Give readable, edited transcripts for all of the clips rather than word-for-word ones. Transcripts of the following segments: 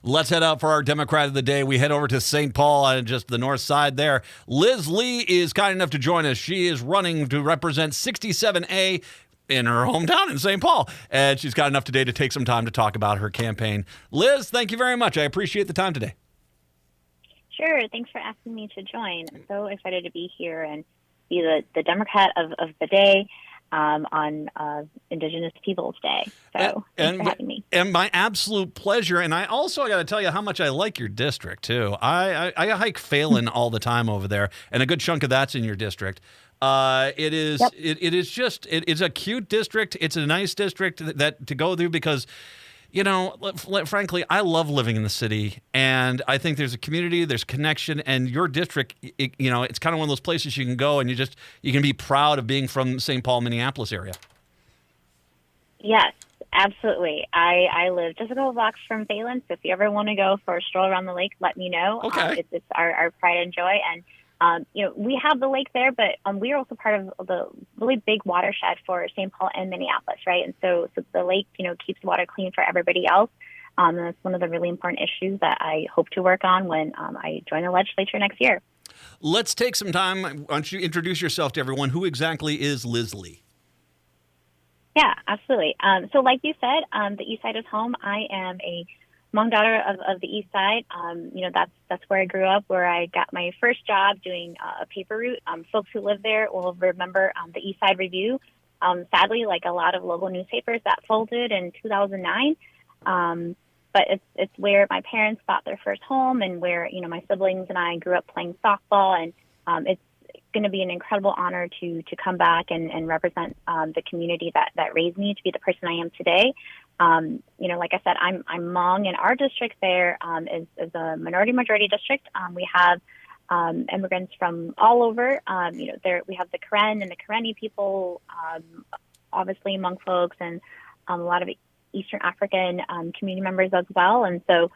Let's head out for our Democrat of the day. We head over to St. Paul on just the north side there. Liz Lee is kind enough to join us. She is running to represent 67A in her hometown in St. Paul. And she's got enough today to take some time to talk about her campaign. Liz, thank you very much. I appreciate the time today. Sure. Thanks for asking me to join. I'm so excited to be here and be the Democrat of the day on Indigenous Peoples Day. So thanks for having me. And my absolute pleasure. And I got to tell you how much I like your district, too. I hike Phelan all the time over there, and a good chunk of that's in your district. It is Yep. it is just it's a cute district. It's a nice district that to go through because, you know, frankly, I love living in the city, and I think there's a community, there's connection, and your district, it's kind of one of those places you can go and you can be proud of being from St. Paul, Minneapolis area. Yes, absolutely. I live just a couple blocks from Phelan, so if you ever want to go for a stroll around the lake, let me know. Okay. It's our pride and joy, and we have the lake there, but we are also part of the really big watershed for St. Paul and Minneapolis, right? And so the lake, keeps the water clean for everybody else. And that's one of the really important issues that I hope to work on when I join the legislature next year. Let's take some time. Why don't you introduce yourself to everyone? Who exactly is Liz Lee? Yeah, absolutely. So like you said, the East Side is home. I am a Hmong daughter of the East Side. That's where I grew up, where I got my first job doing a paper route. Folks who live there will remember the East Side Review. Sadly, like a lot of local newspapers, that folded in 2009. But it's where my parents bought their first home, and where my siblings and I grew up playing softball. And it's going to be an incredible honor to come back and represent the community that raised me to be the person I am today. Like I said, I'm Hmong, and our district there is a majority district. We have immigrants from all over. There we have the Karen and the Karenni people, obviously Hmong folks, and a lot of Eastern African community members as well. And so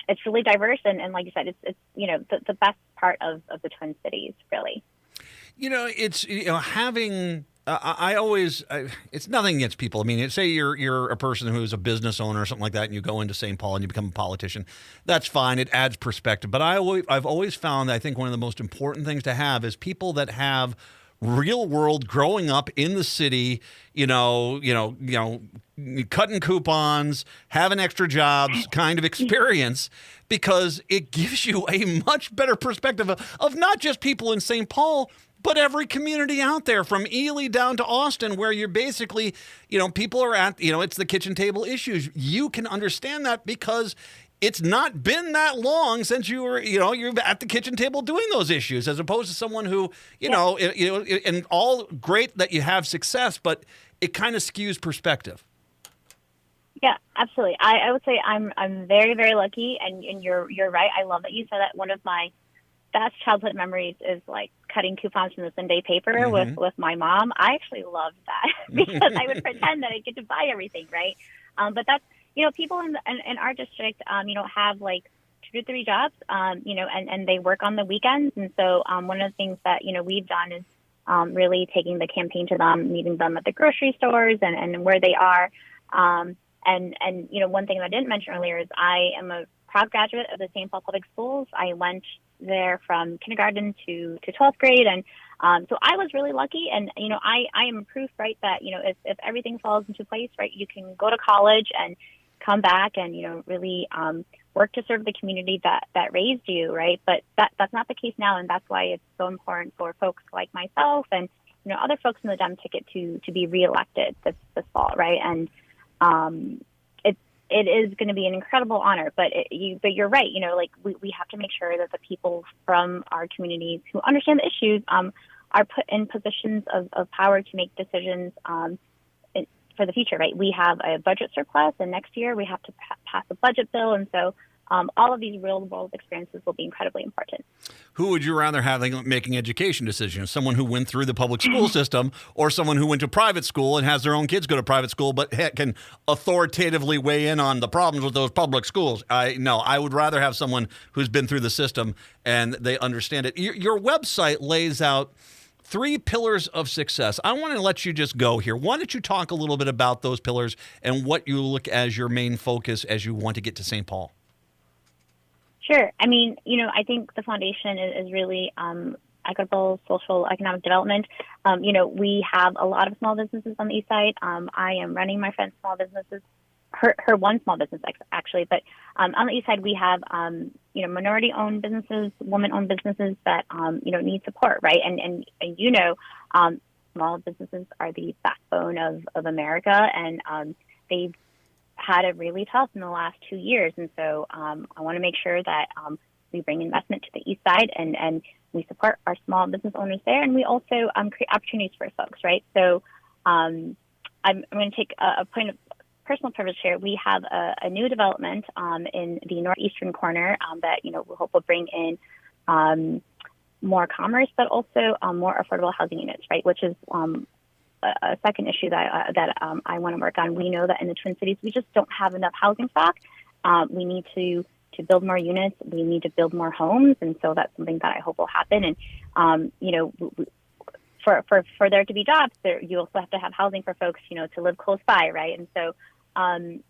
it's really diverse, and like you said, it's the best part of the Twin Cities, really. It's having. It's nothing against people. I mean, say you're a person who's a business owner or something like that, and you go into St. Paul and you become a politician. That's fine. It adds perspective. But I've always found that I think one of the most important things to have is people that have real world growing up in the city, cutting coupons, having extra jobs kind of experience, because it gives you a much better perspective of not just people in St. Paul, but every community out there from Ely down to Austin, where you're basically, people are at, it's the kitchen table issues. You can understand that because it's not been that long since you're at the kitchen table doing those issues, as opposed to someone who, and all great that you have success, but it kind of skews perspective. Yeah, absolutely. I would say I'm very, very lucky, and you're right. I love that you said that. One of my best childhood memories is like cutting coupons from the Sunday paper with my mom. I actually loved that because I would pretend that I get to buy everything, right? But that's, people in our district, have like 2 to 3 jobs, and they work on the weekends. And so one of the things that, we've done is really taking the campaign to them, meeting them at the grocery stores and where they are. And one thing that I didn't mention earlier is I am a proud graduate of the St. Paul Public Schools. I went there from kindergarten to 12th grade. And so I was really lucky. And, I am proof, right, that, if everything falls into place, right, you can go to college and come back and, really work to serve the community that raised you, right? But that's not the case now. And that's why it's so important for folks like myself and, other folks in the Dem ticket to be reelected this fall, right? And it is going to be an incredible honor, but you're right. We have to make sure that the people from our communities who understand the issues are put in positions of power to make decisions for the future, right? We have a budget surplus, and next year we have to pass a budget bill, and so all of these real-world experiences will be incredibly important. Who would you rather have making education decisions? Someone who went through the public school system, or someone who went to private school and has their own kids go to private school, but can authoritatively weigh in on the problems with those public schools? I would rather have someone who's been through the system and they understand it. Your website lays out 3 pillars of success. I want to let you just go here. Why don't you talk a little bit about those pillars and what you look as your main focus as you want to get to St. Paul? Sure. I mean, I think the foundation is really equitable social economic development. We have a lot of small businesses on the east side. I am running my friend's small businesses, her one small business actually, but on the east side we have minority-owned businesses, women-owned businesses that need support, right? And small businesses are the backbone of America, and they've had it really tough in the last 2 years, and so I want to make sure that we bring investment to the east side and we support our small business owners there, and we also create opportunities for folks, right? So I'm going to take a point of personal privilege here. We have a new development in the northeastern corner that we hope will bring in more commerce, but also more affordable housing units, right? Which is a second issue that I want to work on. We know that in the Twin Cities we just don't have enough housing stock. We need to build more units. We need to build more homes, and so that's something that I hope will happen. And for there to be jobs, you also have to have housing for folks, to live close by, right? And so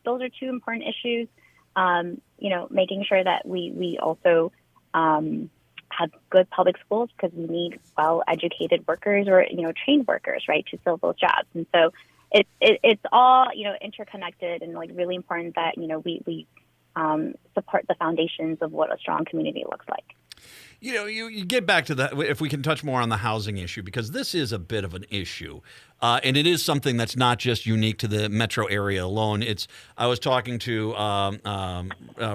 those are 2 important issues. Making sure that we also have good public schools, because we need well-educated workers or trained workers, right, to fill those jobs. And so it's all interconnected, and really important that we support the foundations of what a strong community looks like. You get back to that, if we can touch more on the housing issue, because this is a bit of an issue. And it is something that's not just unique to the metro area alone. I was talking to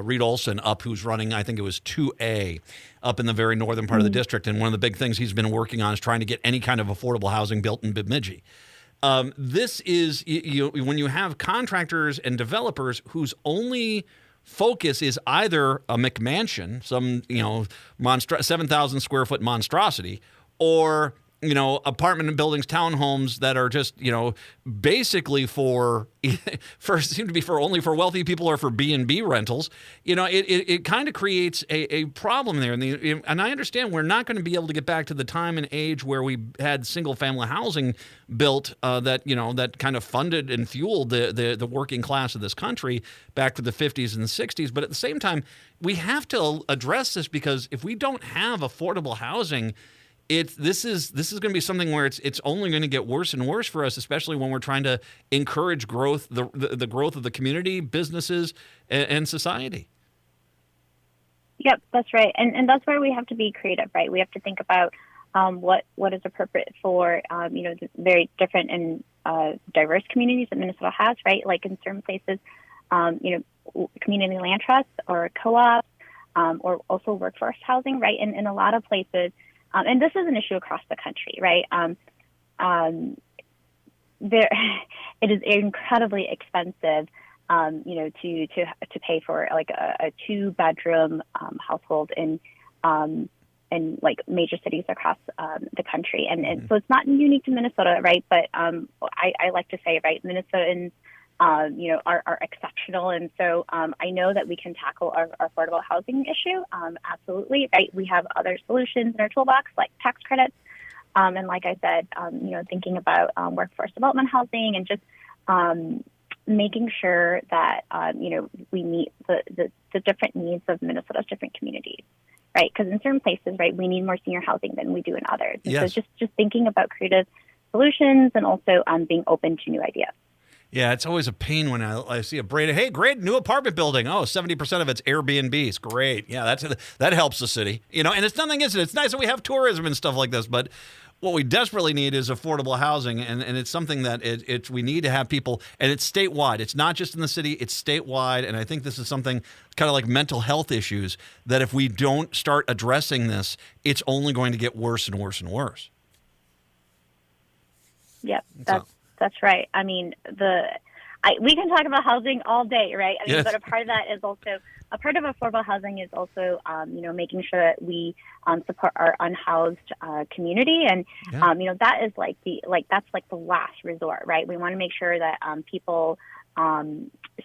Reed Olson who's running, I think it was 2A, up in the very northern part of the district. And one of the big things he's been working on is trying to get any kind of affordable housing built in Bemidji. This is, when you have contractors and developers whose only focus is either a McMansion, some 7,000 square foot monstrosity, or apartment buildings, townhomes that are just basically seem to be only for wealthy people or for B&B rentals. It kind of creates a problem there. And I understand we're not going to be able to get back to the time and age where we had single family housing built that kind of funded and fueled the working class of this country back to the 50s and the 60s. But at the same time, we have to address this, because if we don't have affordable housing, this is going to be something where it's only going to get worse and worse for us, especially when we're trying to encourage growth, the growth of the community, businesses, and society. Yep, that's right, and that's where we have to be creative, right? We have to think about what is appropriate for the very different and diverse communities that Minnesota has, right? Like in certain places, community land trusts or co-ops, or also workforce housing, right? And in a lot of places. And this is an issue across the country, right? It is incredibly expensive, to pay for like a 2-bedroom household in like major cities across the country, and so it's not unique to Minnesota, right? But I like to say, right, Minnesotans, are exceptional. And so I know that we can tackle our affordable housing issue. Absolutely. Right. We have other solutions in our toolbox, like tax credits. And like I said, thinking about workforce development housing, and just making sure that, we meet the different needs of Minnesota's different communities. Right. Because in certain places, right, we need more senior housing than we do in others. And yes. So just thinking about creative solutions, and also being open to new ideas. Yeah, it's always a pain when I see a hey, great new apartment building. Oh, 70% of it's Airbnbs. Great. Yeah, that helps the city. And it's nothing against it. It's nice that we have tourism and stuff like this, but what we desperately need is affordable housing, and it's something that we need to have people, and it's statewide. It's not just in the city, it's statewide, and I think this is something kind of like mental health issues, that if we don't start addressing this, it's only going to get worse and worse and worse. Yep, that's right. I mean, we can talk about housing all day, right? I mean, yes. But a part of that is also a part of affordable housing is also, making sure that we support our unhoused community, and that is that's like the last resort, right? We want to make sure that people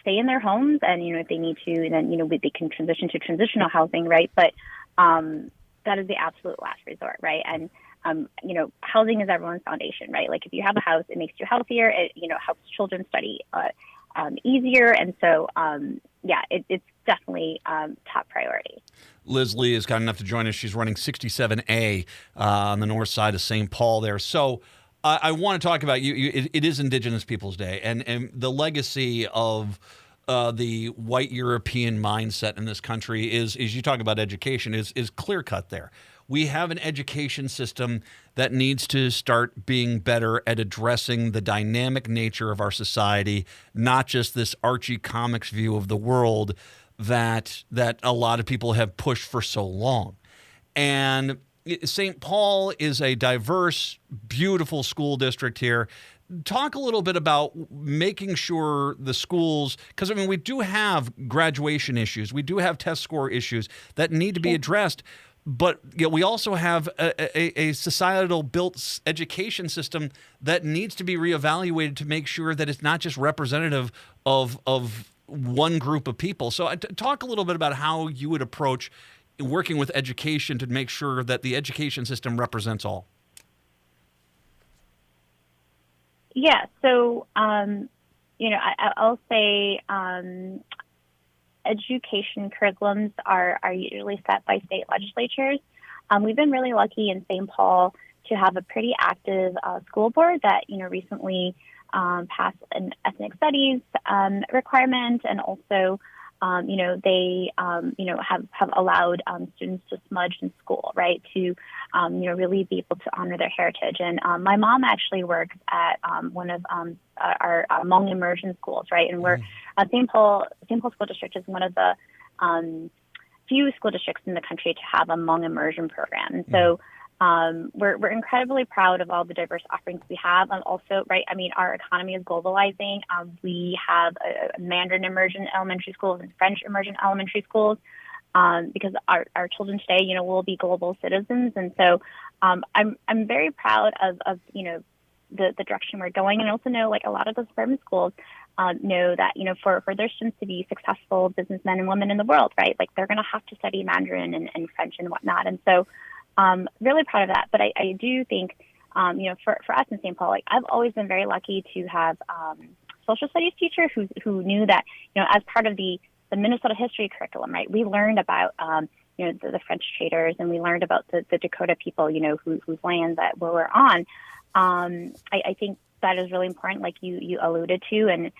stay in their homes, and if they need to, then they can transition to transitional housing, right? But that is the absolute last resort, right? And housing is everyone's foundation, right? Like if you have a house, it makes you healthier. It, helps children study easier. And so, it's definitely top priority. Liz Lee is kind enough to join us. She's running 67A on the north side of St. Paul there. So I want to talk about it is Indigenous Peoples Day, and the legacy of the white European mindset in this country is you talk about education, is clear cut there. We have an education system that needs to start being better at addressing the dynamic nature of our society, not just this Archie comics view of the world that a lot of people have pushed for so long. And St. Paul is a diverse, beautiful school district here. Talk a little bit about making sure the schools, because we do have graduation issues, we do have test score issues that need to be addressed, but we also have a societal built education system that needs to be reevaluated to make sure that it's not just representative of one group of people. So talk a little bit about how you would approach working with education to make sure that the education system represents all. Yeah, so, I'll say education curriculums are usually set by state legislatures. We've been really lucky in St. Paul to have a pretty active school board that, recently passed an ethnic studies requirement, and also they, have allowed students to smudge in school, right, to, really be able to honor their heritage. And my mom actually works at one of our Hmong immersion schools, right, and we're St. Paul School District is one of the few school districts in the country to have a Hmong immersion program. And so we're incredibly proud of all the diverse offerings we have. Also, right, our economy is globalizing. We have a Mandarin immersion elementary schools and French immersion elementary schools because our children today, will be global citizens. And so I'm very proud of the direction we're going, and also know like a lot of the suburban schools know that, for their students to be successful businessmen and women in the world, right, like they're going to have to study Mandarin and French and whatnot. And so really proud of that. But I do think, for us in St. Paul, like I've always been very lucky to have social studies teacher who knew that, as part of the Minnesota history curriculum, right, we learned about, the French traders, and we learned about the Dakota people, whose lands that we're on. I think that is really important, like you alluded to, and,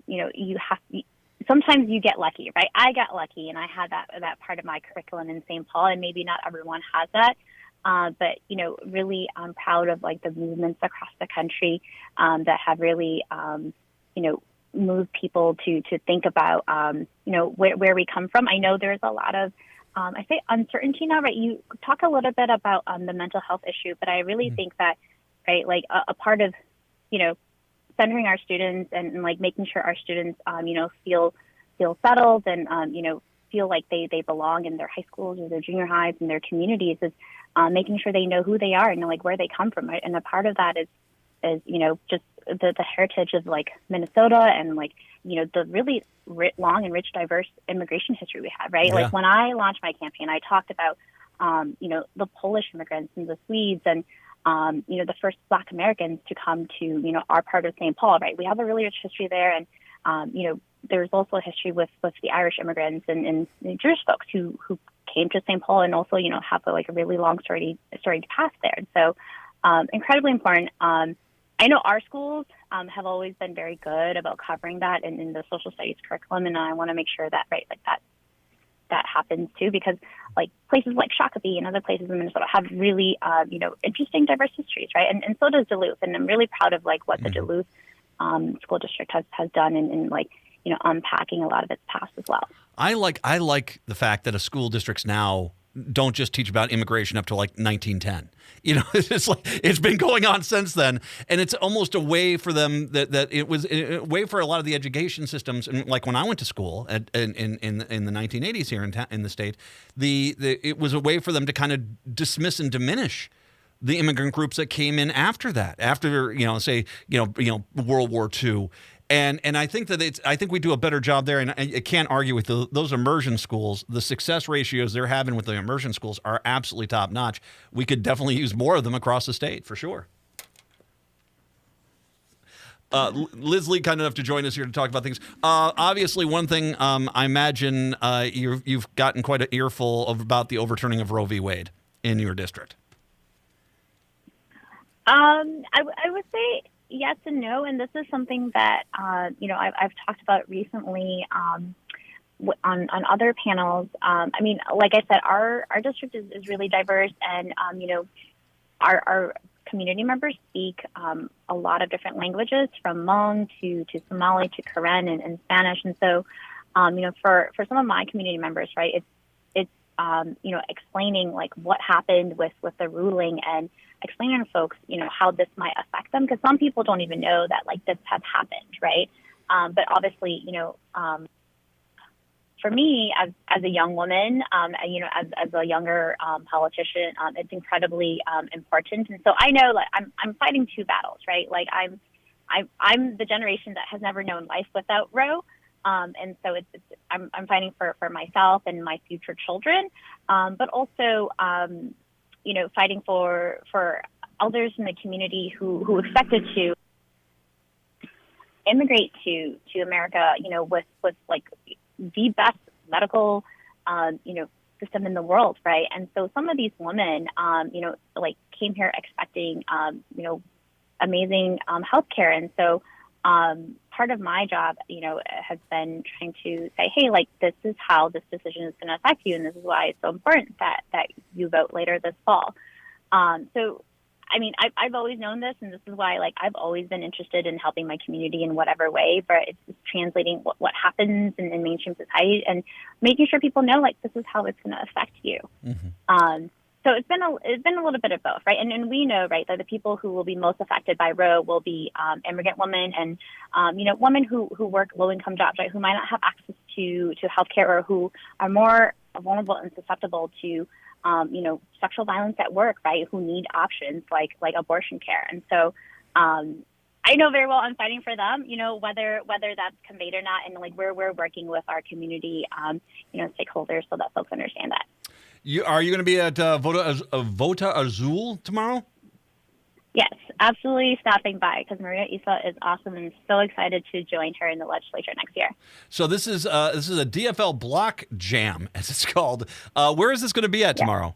you have to, sometimes you get lucky, right? I got lucky, and I had that part of my curriculum in St. Paul, and maybe not everyone has that. But, really I'm proud of like the movements across the country that have really, moved people to think about, where we come from. I know there's a lot of, I say uncertainty now, right? You talk a little bit about the mental health issue, but I really think that, right, like a part of, centering our students and like making sure our students, feel settled and, feel like they belong in their high schools or their junior highs and their communities is making sure they know who they are and like where they come from. Right? And a part of that is just the heritage of like Minnesota and like, the really long and rich, diverse immigration history we have, right? Yeah. Like when I launched my campaign, I talked about, the Polish immigrants and the Swedes and, the first Black Americans to come to, our part of St. Paul, right? We have a really rich history there. And, there's also a history with the Irish immigrants and Jewish folks who came to St. Paul and also, have a really long storied past there. And so, incredibly important. I know our schools have always been very good about covering that in the social studies curriculum, and I want to make sure that, right, like that happens too, because like places like Shakopee and other places in Minnesota have really, interesting diverse histories, right? And so does Duluth, and I'm really proud of like what the Duluth school district has done in like, unpacking a lot of its past as well. I like the fact that a school districts now don't just teach about immigration up to like 1910. It's like it's been going on since then, and it's almost a way for them that it was a way for a lot of the education systems. And like when I went to school in the 1980s here in the state, it was a way for them to kind of dismiss and diminish the immigrant groups that came in after that, after World War II. And I think that I think we do a better job there, and I can't argue with those immersion schools. The success ratios they're having with the immersion schools are absolutely top notch. We could definitely use more of them across the state for sure. Liz Lee, kind enough to join us here to talk about things. Obviously, one thing I imagine you've gotten quite an earful about the overturning of Roe v. Wade in your district. I would say yes and no, and this is something that I've talked about recently on other panels. I mean, like I said, our district is really diverse, and our community members speak a lot of different languages, from Hmong to Somali to Karen and Spanish. And so, for some of my community members, right, it's explaining like what happened with the ruling and explaining to folks, how this might affect them, because some people don't even know that like this has happened, right? But obviously, for me, as a young woman, as a younger politician, it's incredibly important. And so I know, like, I'm fighting two battles, right? Like I'm the generation that has never known life without Roe, and so I'm fighting for myself and my future children, but also fighting for others in the community who expected to immigrate to America, with like the best medical, system in the world, right? And so some of these women, came here expecting, amazing healthcare. And so part of my job, has been trying to say, hey, like, this is how this decision is going to affect you, and this is why it's so important that you vote later this fall. So I mean, I've always known this, and this is why, like, I've always been interested in helping my community in whatever way, but it's just translating what happens in mainstream society and making sure people know, like, this is how it's going to affect you. Mm-hmm. So it's been a little bit of both, right? And we know, right, that the people who will be most affected by Roe will be immigrant women and, women who work low-income jobs, right, who might not have access to healthcare, or who are more vulnerable and susceptible to sexual violence at work, right, who need options like abortion care. And so I know very well I'm fighting for them, whether that's conveyed or not, and like we're working with our community, stakeholders so that folks understand that. Are you going to be at Vota Azul tomorrow? Yes, absolutely stopping by, because Maria Isa is awesome and so excited to join her in the legislature next year. So this is a DFL block jam, as it's called. Where is this going to be at tomorrow?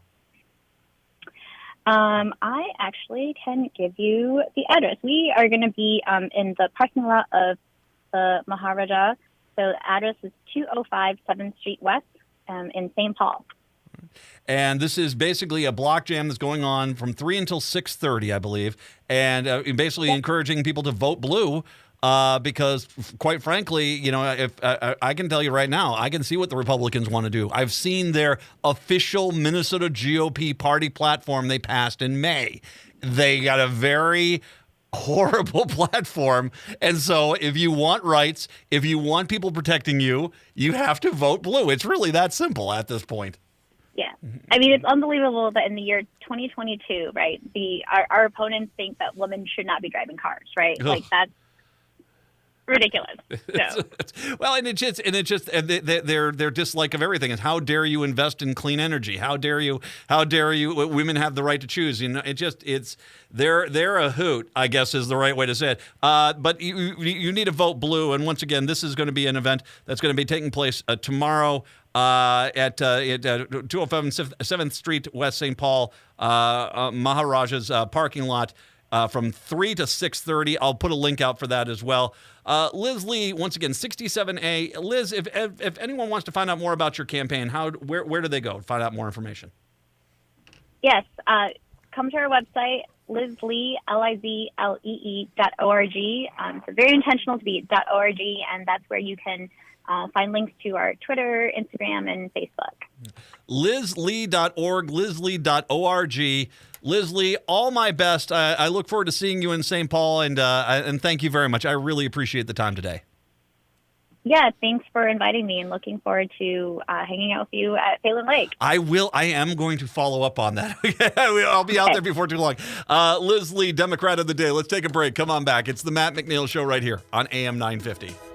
I actually can give you the address. We are going to be in the parking lot of the Maharaja. So the address is 205 7th Street West in St. Paul. And this is basically a block jam that's going on from 3 until 6:30, I believe, and basically encouraging people to vote blue because, quite frankly, if I can tell you right now, I can see what the Republicans want to do. I've seen their official Minnesota GOP party platform they passed in May. They got a very horrible platform, and so if you want rights, if you want people protecting you, you have to vote blue. It's really that simple at this point. Yeah. I mean, it's unbelievable that in the year 2022, right, our opponents think that women should not be driving cars, right? Ugh. Like, that's ridiculous. So. Well, and their dislike of everything is, how dare you invest in clean energy? How dare you women have the right to choose? They're a hoot, I guess is the right way to say it. But you need to vote blue. And once again, this is going to be an event that's going to be taking place tomorrow at 205 7th Street West, St. Paul, Maharaja's parking lot. From 3 to 6:30. I'll put a link out for that as well. Liz Lee, once again, 67A. Liz, if anyone wants to find out more about your campaign, where do they go to find out more information? Yes, come to our website, LizLee, LIZLEE.org. So very intentional to be .org, and that's where you can find links to our Twitter, Instagram, and Facebook. LizLee.org, LizLee.org. Liz Lee, all my best. I look forward to seeing you in St. Paul, and thank you very much. I really appreciate the time today. Yeah, thanks for inviting me and looking forward to hanging out with you at Phelan Lake. I am going to follow up on that. I'll be out there before too long. Liz Lee, Democrat of the Day. Let's take a break. Come on back. It's the Matt McNeil Show right here on AM 950.